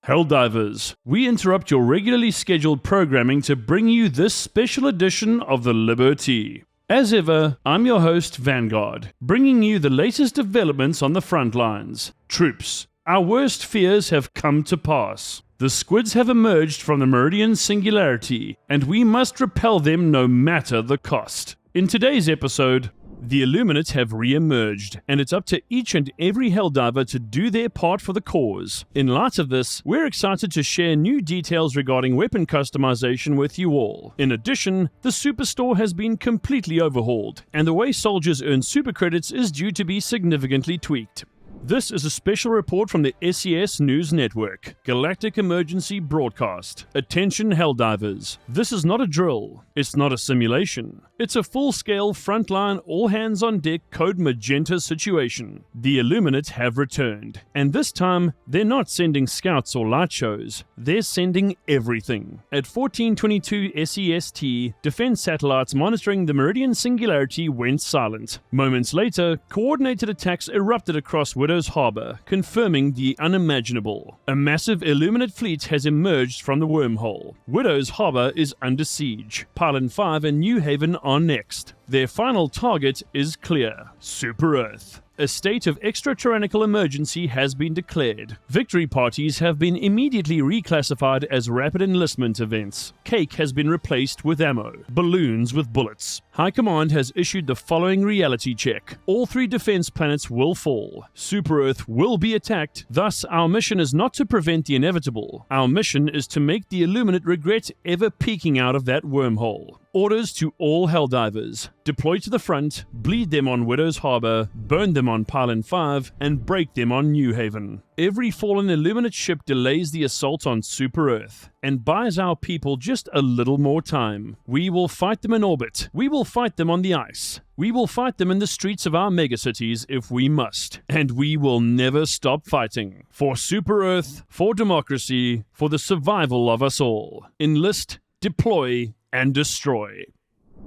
Helldivers, we interrupt your regularly scheduled programming to bring you this special edition of the Liberty. As ever, I'm your host, Vanguard, bringing you the latest developments on the front lines. Troops, our worst fears have come to pass. The squids have emerged from the Meridian Singularity, and we must repel them no matter the cost. In today's episode, the Illuminate have re-emerged, and it's up to each and every Helldiver to do their part for the cause. In light of this, we're excited to share new details regarding weapon customization with you all. In addition, the Superstore has been completely overhauled, and the way soldiers earn super credits is due to be significantly tweaked. This is a special report from the SES News Network, Galactic Emergency Broadcast. Attention Helldivers, this is not a drill, it's not a simulation. It's a full-scale, frontline, all-hands-on-deck Code Magenta situation. The Illuminate have returned, and this time, they're not sending scouts or light shows, they're sending everything. At 1422 SEST, defense satellites monitoring the Meridian Singularity went silent. Moments later, coordinated attacks erupted across Widow's Harbor, confirming the unimaginable. A massive Illuminate fleet has emerged from the wormhole. Widow's Harbor is under siege. Pylon 5 and New Haven are next. Their final target is clear: Super Earth. A state of extratyrannical emergency has been declared. Victory parties have been immediately reclassified as rapid enlistment events. Cake has been replaced with ammo. Balloons with bullets. High Command has issued the following reality check. All 3 defense planets will fall. Super Earth will be attacked. Thus, our mission is not to prevent the inevitable. Our mission is to make the Illuminate regret ever peeking out of that wormhole. Orders to all Helldivers: deploy to the front, bleed them on Widow's Harbor, burn them on Pylon 5, and break them on New Haven. Every fallen Illuminate ship delays the assault on Super Earth, and buys our people just a little more time. We will fight them in orbit. We will fight them on the ice. We will fight them in the streets of our megacities if we must. And we will never stop fighting. For Super Earth, for democracy, for the survival of us all. Enlist, deploy, and destroy.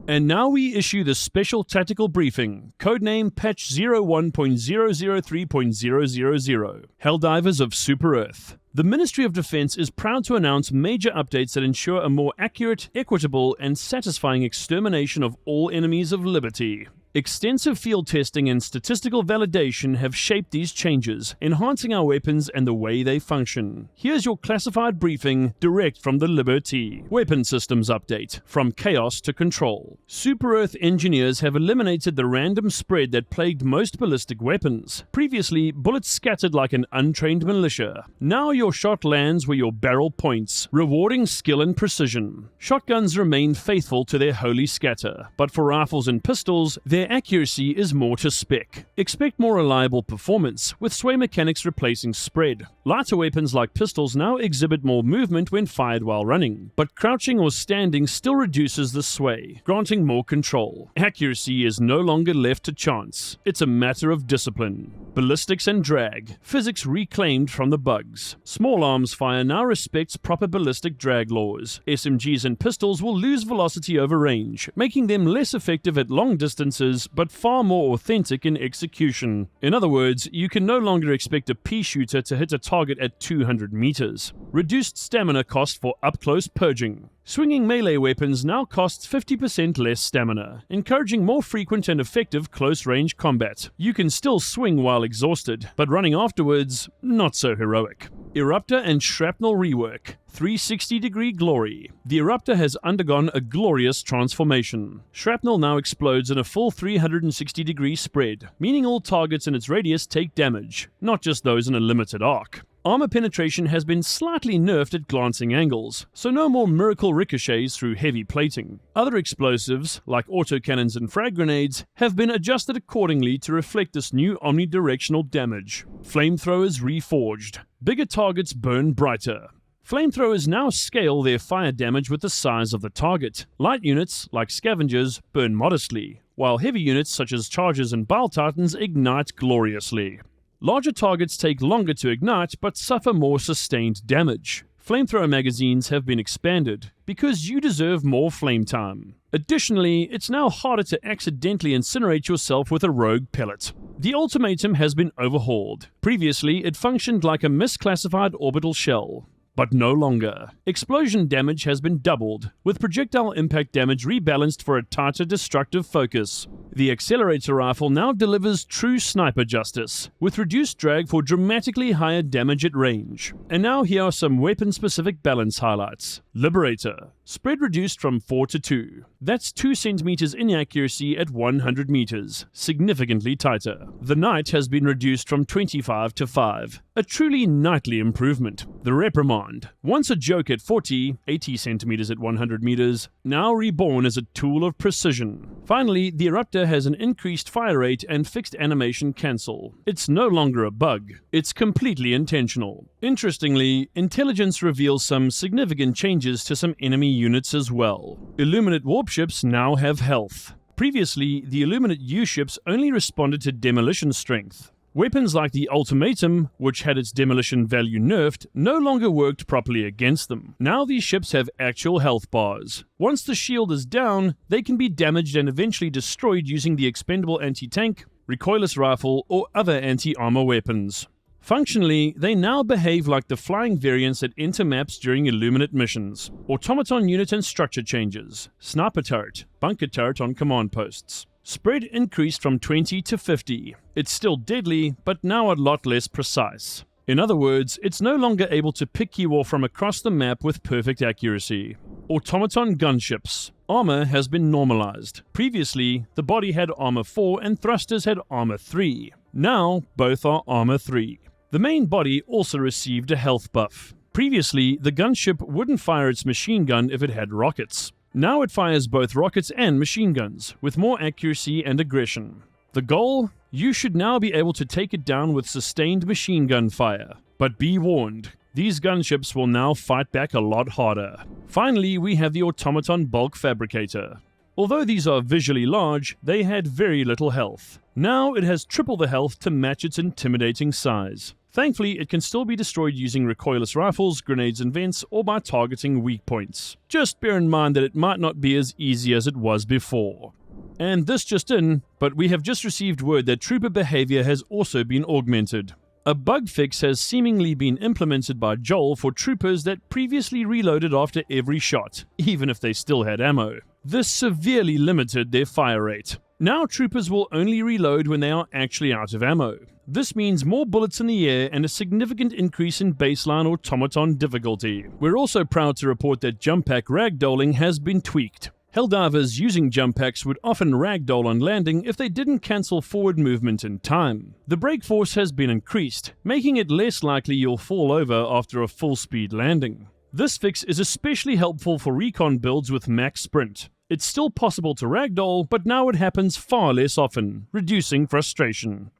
And now we issue the special tactical briefing, codename patch 01.003.000, Helldivers of Super Earth. The Ministry of Defense is proud to announce major updates that ensure a more accurate, equitable, and satisfying extermination of all enemies of liberty. Extensive field testing and statistical validation have shaped these changes, enhancing our weapons and the way they function. Here's your classified briefing, direct from the Liberty. Weapon Systems Update, from Chaos to Control. Super Earth engineers have eliminated the random spread that plagued most ballistic weapons. Previously, bullets scattered like an untrained militia. Now your shot lands where your barrel points, rewarding skill and precision. Shotguns remain faithful to their holy scatter, but for rifles and pistols, their accuracy is more to spec. Expect more reliable performance, with sway mechanics replacing spread. Lighter weapons like pistols now exhibit more movement when fired while running, but crouching or standing still reduces the sway, granting more control. Accuracy is no longer left to chance. It's a matter of discipline. Ballistics and drag, physics reclaimed from the bugs. Small arms fire now respects proper ballistic drag laws. SMGs and pistols will lose velocity over range, making them less effective at long distances, but far more authentic in execution. In other words, you can no longer expect a pea shooter to hit a target at 200 meters. Reduced stamina cost for up-close purging. Swinging melee weapons now costs 50% less stamina, encouraging more frequent and effective close-range combat. You can still swing while exhausted, but running afterwards, not so heroic. Eruptor and Shrapnel rework. 360-degree glory. The Eruptor has undergone a glorious transformation. Shrapnel now explodes in a full 360-degree spread, meaning all targets in its radius take damage, not just those in a limited arc. Armor penetration has been slightly nerfed at glancing angles, so no more miracle ricochets through heavy plating. Other explosives, like autocannons and frag grenades, have been adjusted accordingly to reflect this new omnidirectional damage. Flamethrowers reforged. Bigger targets burn brighter. Flamethrowers now scale their fire damage with the size of the target. Light units, like scavengers, burn modestly, while heavy units such as chargers and bile titans ignite gloriously. Larger targets take longer to ignite, but suffer more sustained damage. Flamethrower magazines have been expanded, because you deserve more flame time. Additionally, it's now harder to accidentally incinerate yourself with a rogue pellet. The ultimatum has been overhauled. Previously, it functioned like a misclassified orbital shell. but no longer. Explosion damage has been doubled, with projectile impact damage rebalanced for a tighter destructive focus. The accelerator rifle now delivers true sniper justice, with reduced drag for dramatically higher damage at range. And now here are some weapon-specific balance highlights. Liberator. Spread reduced from 4 to 2. That's 2 centimeters inaccuracy at 100 meters, significantly tighter. The Knight has been reduced from 25 to 5, a truly knightly improvement. The Reprimand, once a joke at 80 centimeters at 100 meters, now reborn as a tool of precision. Finally, the Eruptor has an increased fire rate and fixed animation cancel. It's no longer a bug, it's completely intentional. Interestingly, intelligence reveals some significant changes to some enemy units as well. Illuminate warp ships now have health. Previously, the Illuminate U-ships only responded to demolition strength. Weapons like the Ultimatum, which had its demolition value nerfed, no longer worked properly against them. Now these ships have actual health bars. Once the shield is down, they can be damaged and eventually destroyed using the expendable anti-tank, recoilless rifle, or other anti-armor weapons. Functionally, they now behave like the flying variants that enter maps during Illuminate missions. Automaton unit and structure changes. Sniper turret, bunker turret on command posts. Spread increased from 20 to 50. It's still deadly, but now a lot less precise. In other words, it's no longer able to pick you off from across the map with perfect accuracy. Automaton gunships. Armor has been normalized. Previously, the body had armor 4 and thrusters had armor 3. Now, both are armor 3. The main body also received a health buff. Previously, the gunship wouldn't fire its machine gun if it had rockets. Now it fires both rockets and machine guns, with more accuracy and aggression. The goal? You should now be able to take it down with sustained machine gun fire. But be warned, these gunships will now fight back a lot harder. Finally, we have the Automaton Bulk Fabricator. Although these are visually large, they had very little health. Now it has triple the health to match its intimidating size. Thankfully, it can still be destroyed using recoilless rifles, grenades and vents, or by targeting weak points. Just bear in mind that it might not be as easy as it was before. And this just in, but we have just received word that trooper behavior has also been augmented. A bug fix has seemingly been implemented by Joel for troopers that previously reloaded after every shot, even if they still had ammo. This severely limited their fire rate. Now troopers will only reload when they are actually out of ammo. This means more bullets in the air and a significant increase in baseline automaton difficulty. We're also proud to report that jump pack ragdolling has been tweaked. Helldivers using jump packs would often ragdoll on landing if they didn't cancel forward movement in time. The brake force has been increased, making it less likely you'll fall over after a full speed landing. This fix is especially helpful for recon builds with max sprint. It's still possible to ragdoll, but now it happens far less often, reducing frustration.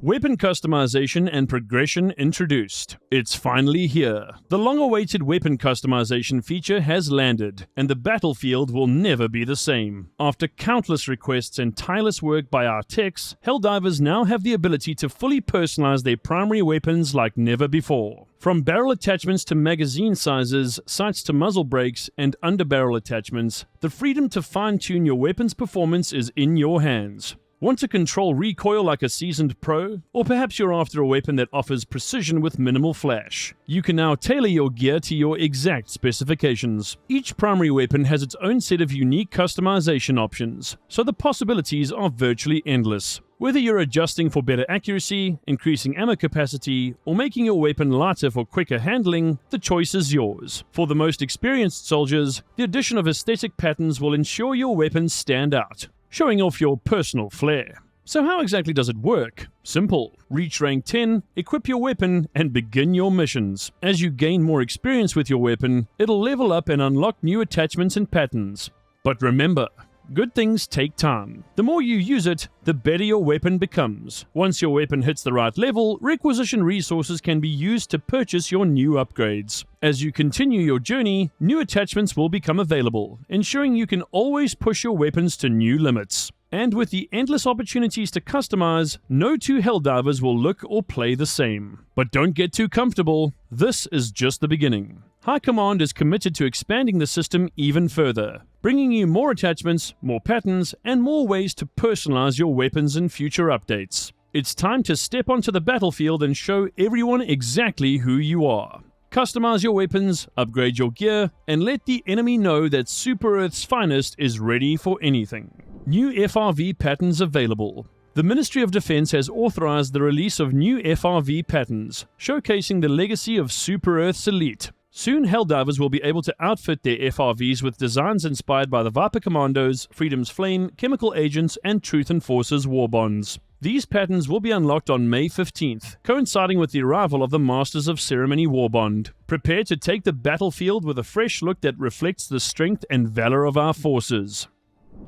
Weapon customization and progression introduced. It's finally here. The long-awaited weapon customization feature has landed, and the battlefield will never be the same. After countless requests and tireless work by our techs, Helldivers now have the ability to fully personalize their primary weapons like never before. From barrel attachments to magazine sizes, sights to muzzle brakes, and underbarrel attachments, the freedom to fine-tune your weapon's performance is in your hands. Want to control recoil like a seasoned pro? Or perhaps you're after a weapon that offers precision with minimal flash? You can now tailor your gear to your exact specifications. Each primary weapon has its own set of unique customization options, so the possibilities are virtually endless. Whether you're adjusting for better accuracy, increasing ammo capacity, or making your weapon lighter for quicker handling, the choice is yours. For the most experienced soldiers, the addition of aesthetic patterns will ensure your weapons stand out, showing off your personal flair. So how exactly does it work? Simple. Reach rank 10, equip your weapon, and begin your missions. As you gain more experience with your weapon, it'll level up and unlock new attachments and patterns. But remember, good things take time. The more you use it, the better your weapon becomes. Once your weapon hits the right level, requisition resources can be used to purchase your new upgrades. As you continue your journey, new attachments will become available, ensuring you can always push your weapons to new limits. And with the endless opportunities to customize, no two Helldivers will look or play the same. But don't get too comfortable, this is just the beginning. High Command is committed to expanding the system even further, bringing you more attachments, more patterns, and more ways to personalize your weapons in future updates. It's time to step onto the battlefield and show everyone exactly who you are. Customize your weapons, upgrade your gear, and let the enemy know that Super Earth's finest is ready for anything. New FRV patterns available. The Ministry of Defense has authorized the release of new FRV patterns, showcasing the legacy of Super Earth's elite. Soon, Helldivers will be able to outfit their FRVs with designs inspired by the Viper Commandos, Freedom's Flame, Chemical Agents, and Truth Enforcers Warbonds. These patterns will be unlocked on May 15th, coinciding with the arrival of the Masters of Ceremony Warbond. Prepare to take the battlefield with a fresh look that reflects the strength and valor of our forces.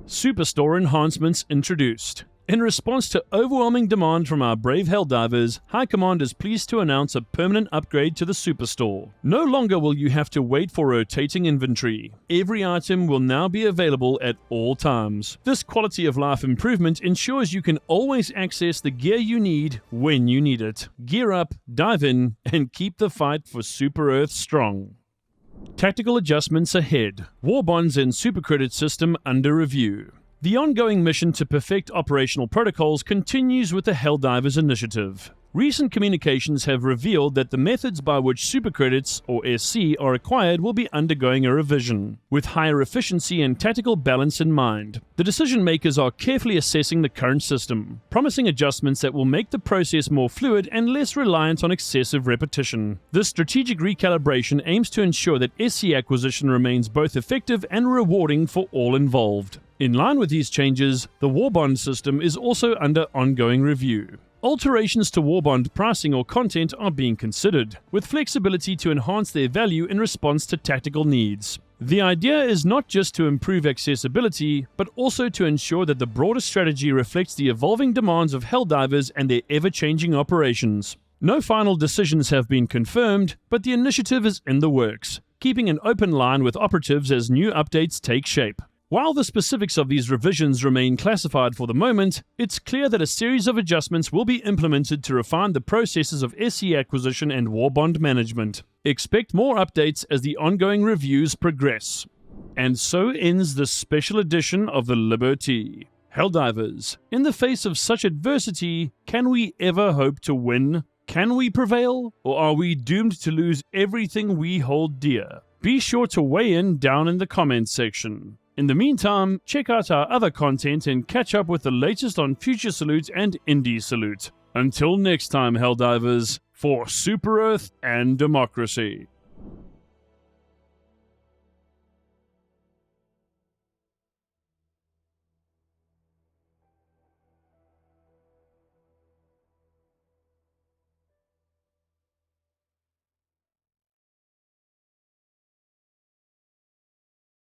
Superstore Enhancements introduced. In response to overwhelming demand from our brave Helldivers, High Command is pleased to announce a permanent upgrade to the Superstore. No longer will you have to wait for rotating inventory. Every item will now be available at all times. This quality of life improvement ensures you can always access the gear you need when you need it. Gear up, dive in, and keep the fight for Super Earth strong. Tactical adjustments ahead. Warbonds and Supercredit system under review. The ongoing mission to perfect operational protocols continues with the Helldivers initiative. Recent communications have revealed that the methods by which supercredits, or SC, are acquired will be undergoing a revision, with higher efficiency and tactical balance in mind. The decision makers are carefully assessing the current system, promising adjustments that will make the process more fluid and less reliant on excessive repetition. This strategic recalibration aims to ensure that SC acquisition remains both effective and rewarding for all involved. In line with these changes, the Warbond system is also under ongoing review. Alterations to Warbond pricing or content are being considered, with flexibility to enhance their value in response to tactical needs. The idea is not just to improve accessibility, but also to ensure that the broader strategy reflects the evolving demands of Helldivers and their ever-changing operations. No final decisions have been confirmed, but the initiative is in the works, keeping an open line with operatives as new updates take shape. While the specifics of these revisions remain classified for the moment, it's clear that a series of adjustments will be implemented to refine the processes of SC acquisition and Warbond management. Expect more updates as the ongoing reviews progress. And so ends the special edition of the Liberty. Helldivers, in the face of such adversity, can we ever hope to win? Can we prevail? Or are we doomed to lose everything we hold dear? Be sure to weigh in down in the comments section. In the meantime, check out our other content and catch up with the latest on Future Salute and Indie Salute. Until next time, Helldivers, for Super Earth and democracy.